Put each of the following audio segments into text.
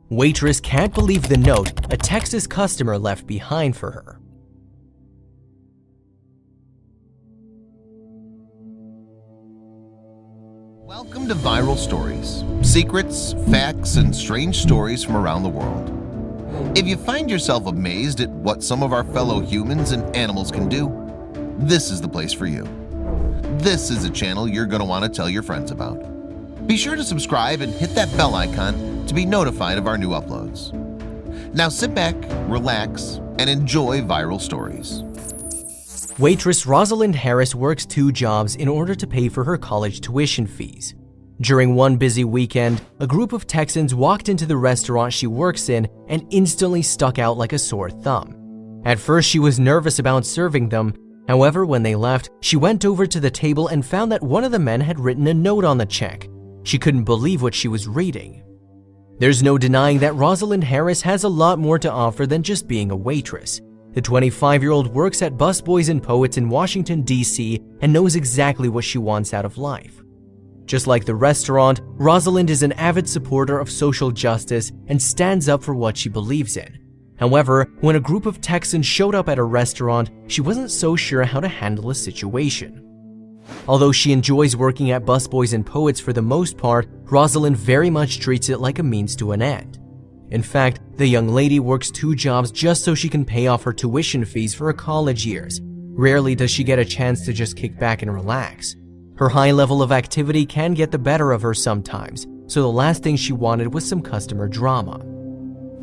Waitress can't believe the note a Texas customer left behind for her. Welcome to Viral Stories, secrets, facts, and strange stories from around the world. If you find yourself amazed at what some of our fellow humans and animals can do, this is the place for you. This is a channel you're going to want to tell your friends about. Be sure to subscribe and hit that bell icon to be notified of our new uploads. Now sit back, relax, and enjoy Viral Stories. Waitress Rosalynd Harris works 2 jobs in order to pay for her college tuition fees. During one busy weekend, a group of Texans walked into the restaurant she works in and instantly stuck out like a sore thumb. At first, she was nervous about serving them. However, when they left, she went over to the table and found that one of the men had written a note on the check. She couldn't believe what she was reading. There's no denying that Rosalynd Harris has a lot more to offer than just being a waitress. The 25-year-old works at Busboys and Poets in Washington, D.C. and knows exactly what she wants out of life. Just like the restaurant, Rosalynd is an avid supporter of social justice and stands up for what she believes in. However, when a group of Texans showed up at a restaurant, she wasn't so sure how to handle the situation. Although she enjoys working at Busboys and Poets for the most part, Rosalynd very much treats it like a means to an end. In fact, the young lady works 2 jobs just so she can pay off her tuition fees for her college years. Rarely does she get a chance to just kick back and relax. Her high level of activity can get the better of her sometimes, so the last thing she wanted was some customer drama.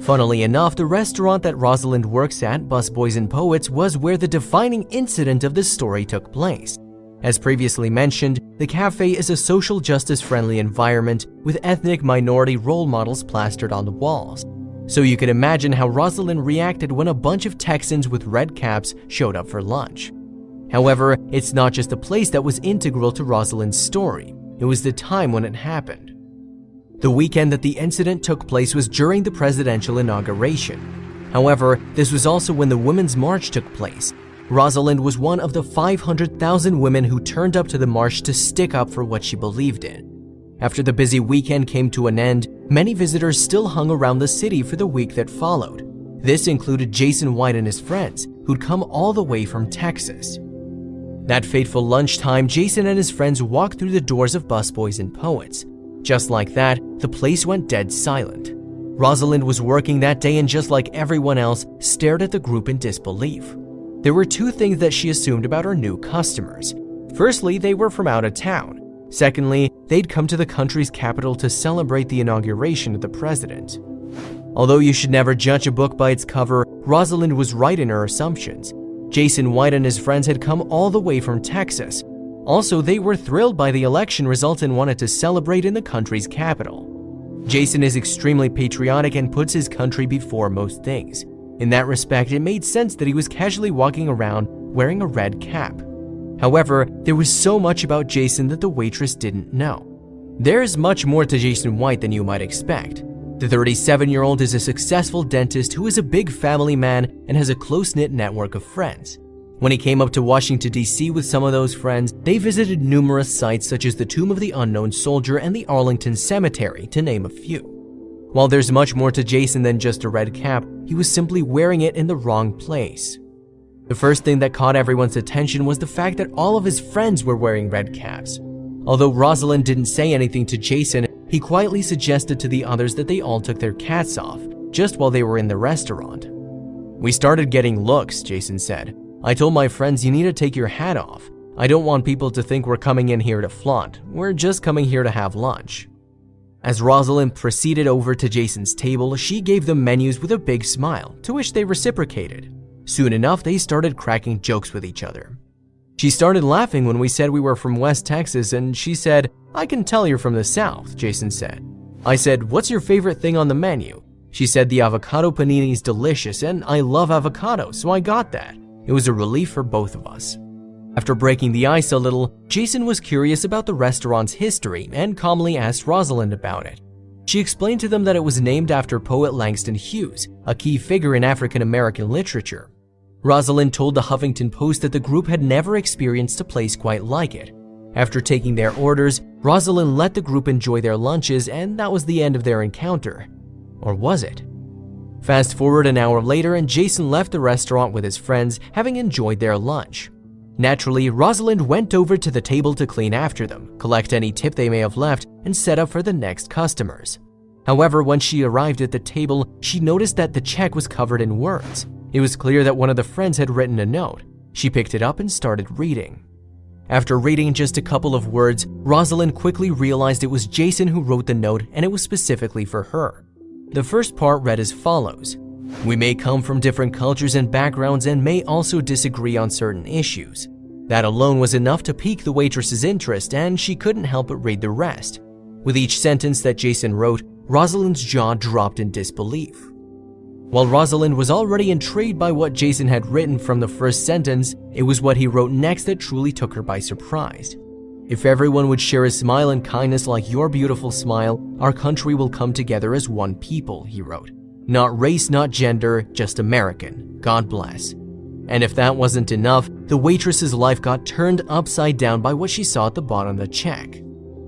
Funnily enough, the restaurant that Rosalynd works at, Busboys and Poets, was where the defining incident of this story took place. As previously mentioned, the cafe is a social justice-friendly environment with ethnic minority role models plastered on the walls. So you can imagine how Rosalynd reacted when a bunch of Texans with red caps showed up for lunch. However, it's not just the place that was integral to Rosalynd's story, it was the time when it happened. The weekend that the incident took place was during the presidential inauguration. However, this was also when the Women's March took place. Rosalynd was one of the 500,000 women who turned up to the march to stick up for what she believed in. After the busy weekend came to an end, many visitors still hung around the city for the week that followed. This included Jason White and his friends, who'd come all the way from Texas. That fateful lunchtime, Jason and his friends walked through the doors of Busboys and Poets. Just like that, the place went dead silent. Rosalynd was working that day and just like everyone else, stared at the group in disbelief. There were 2 things that she assumed about her new customers. Firstly, they were from out of town. Secondly, they'd come to the country's capital to celebrate the inauguration of the president. Although you should never judge a book by its cover, Rosalynd was right in her assumptions. Jason White and his friends had come all the way from Texas. Also, they were thrilled by the election results and wanted to celebrate in the country's capital. Jason is extremely patriotic and puts his country before most things. In that respect, it made sense that he was casually walking around wearing a red cap. However, there was so much about Jason that the waitress didn't know. There's much more to Jason White than you might expect. The 37-year-old is a successful dentist who is a big family man and has a close-knit network of friends. When he came up to Washington, D.C. with some of those friends, they visited numerous sites such as the Tomb of the Unknown Soldier and the Arlington Cemetery, to name a few. While there's much more to Jason than just a red cap, he was simply wearing it in the wrong place. The first thing that caught everyone's attention was the fact that all of his friends were wearing red caps. Although Rosalynd didn't say anything to Jason, he quietly suggested to the others that they all took their cats off, just while they were in the restaurant. "We started getting looks," Jason said. "I told my friends you need to take your hat off. I don't want people to think we're coming in here to flaunt. We're just coming here to have lunch." As Rosalynd proceeded over to Jason's table, she gave them menus with a big smile, to which they reciprocated. Soon enough, they started cracking jokes with each other. "She started laughing when we said we were from West Texas, and she said, 'I can tell you're from the South,' Jason said. I said, 'What's your favorite thing on the menu?' She said the avocado panini is delicious, and I love avocado, so I got that. It was a relief for both of us." After breaking the ice a little, Jason was curious about the restaurant's history and calmly asked Rosalynd about it. She explained to them that it was named after poet Langston Hughes, a key figure in African American literature. Rosalynd told the Huffington Post that the group had never experienced a place quite like it. After taking their orders, Rosalynd let the group enjoy their lunches, and that was the end of their encounter. Or was it? Fast forward an hour later and Jason left the restaurant with his friends, having enjoyed their lunch. Naturally, Rosalynd went over to the table to clean after them, collect any tip they may have left, and set up for the next customers. However, when she arrived at the table, she noticed that the check was covered in words. It was clear that one of the friends had written a note. She picked it up and started reading. After reading just a couple of words, Rosalynd quickly realized it was Jason who wrote the note, and it was specifically for her. The first part read as follows: "We may come from different cultures and backgrounds and may also disagree on certain issues." That alone was enough to pique the waitress's interest, and she couldn't help but read the rest. With each sentence that Jason wrote, Rosalynd's jaw dropped in disbelief. While Rosalynd was already intrigued by what Jason had written from the first sentence, it was what he wrote next that truly took her by surprise. "If everyone would share a smile and kindness like your beautiful smile, our country will come together as one people," he wrote. "Not race, not gender, just American. God bless." And if that wasn't enough, the waitress's life got turned upside down by what she saw at the bottom of the check.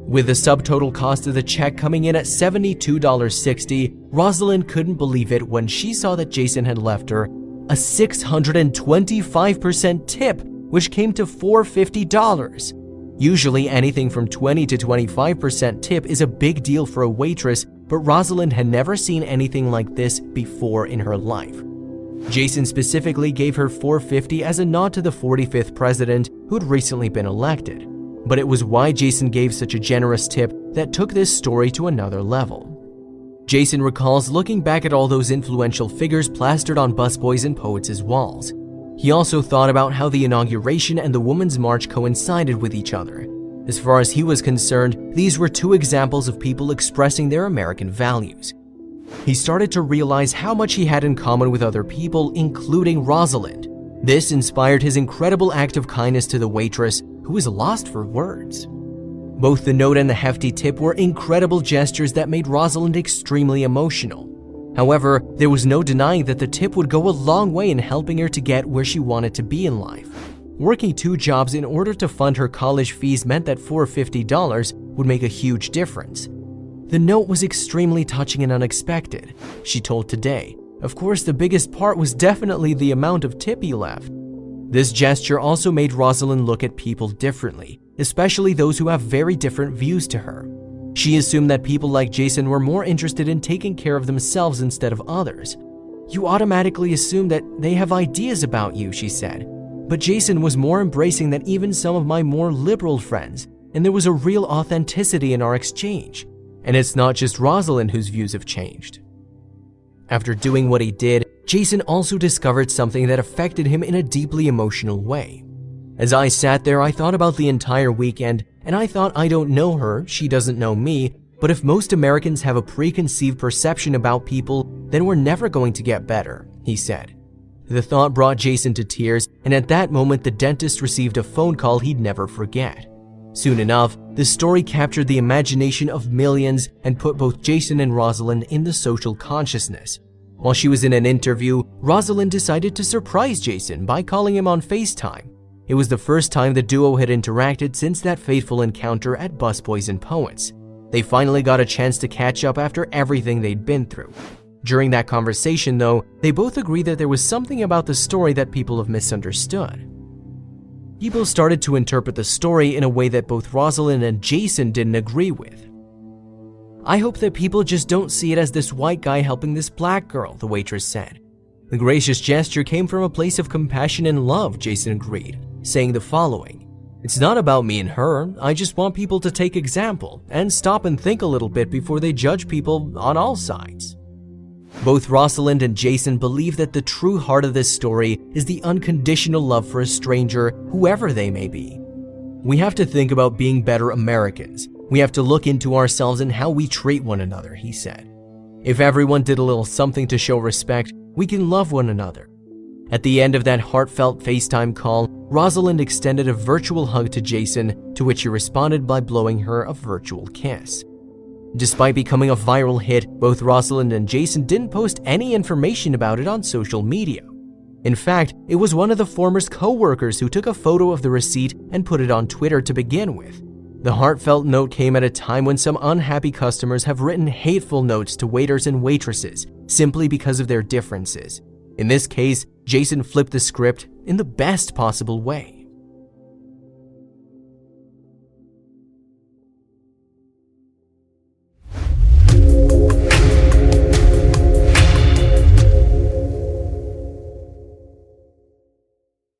With the subtotal cost of the check coming in at $72.60, Rosalynd couldn't believe it when she saw that Jason had left her a 625% tip, which came to $450. Usually anything from 20 to 25% tip is a big deal for a waitress, but Rosalynd had never seen anything like this before in her life. Jason specifically gave her $450 as a nod to the 45th president who had recently been elected. But it was why Jason gave such a generous tip that took this story to another level. Jason recalls looking back at all those influential figures plastered on busboys and poets' walls. He also thought about how the inauguration and the Women's March coincided with each other. As far as he was concerned, these were two examples of people expressing their American values. He started to realize how much he had in common with other people, including Rosalynd. This inspired his incredible act of kindness to the waitress, who was lost for words. Both the note and the hefty tip were incredible gestures that made Rosalynd extremely emotional. However, there was no denying that the tip would go a long way in helping her to get where she wanted to be in life. Working 2 jobs in order to fund her college fees meant that $450 would make a huge difference. The note was extremely touching and unexpected, she told Today. Of course, the biggest part was definitely the amount of tip he left. This gesture also made Rosalynd look at people differently, especially those who have very different views to her. She assumed that people like Jason were more interested in taking care of themselves instead of others. "You automatically assume that they have ideas about you," she said. "But Jason was more embracing than even some of my more liberal friends, and there was a real authenticity in our exchange. And it's not just Rosalynd whose views have changed." After doing what he did, Jason also discovered something that affected him in a deeply emotional way. "As I sat there, I thought about the entire weekend, and I thought, I don't know her, she doesn't know me, but if most Americans have a preconceived perception about people, then we're never going to get better," he said. The thought brought Jason to tears, and at that moment the dentist received a phone call he'd never forget. Soon enough, the story captured the imagination of millions and put both Jason and Rosalynd in the social consciousness. While she was in an interview, Rosalynd decided to surprise Jason by calling him on FaceTime. It was the first time the duo had interacted since that fateful encounter at Busboys and Poets. They finally got a chance to catch up after everything they'd been through. During that conversation, though, they both agreed that there was something about the story that people have misunderstood. People started to interpret the story in a way that both Rosalynd and Jason didn't agree with. "I hope that people just don't see it as this white guy helping this black girl," the waitress said. "The gracious gesture came from a place of compassion and love," Jason agreed, saying the following: "It's not about me and her, I just want people to take example and stop and think a little bit before they judge people on all sides." Both Rosalynd and Jason believe that the true heart of this story is the unconditional love for a stranger, whoever they may be. "We have to think about being better Americans. We have to look into ourselves and how we treat one another," he said. "If everyone did a little something to show respect, we can love one another." At the end of that heartfelt FaceTime call, Rosalynd extended a virtual hug to Jason, to which he responded by blowing her a virtual kiss. Despite becoming a viral hit, both Rosalynd and Jason didn't post any information about it on social media. In fact, it was one of the former's co-workers who took a photo of the receipt and put it on Twitter to begin with. The heartfelt note came at a time when some unhappy customers have written hateful notes to waiters and waitresses simply because of their differences. In this case, Jason flipped the script in the best possible way.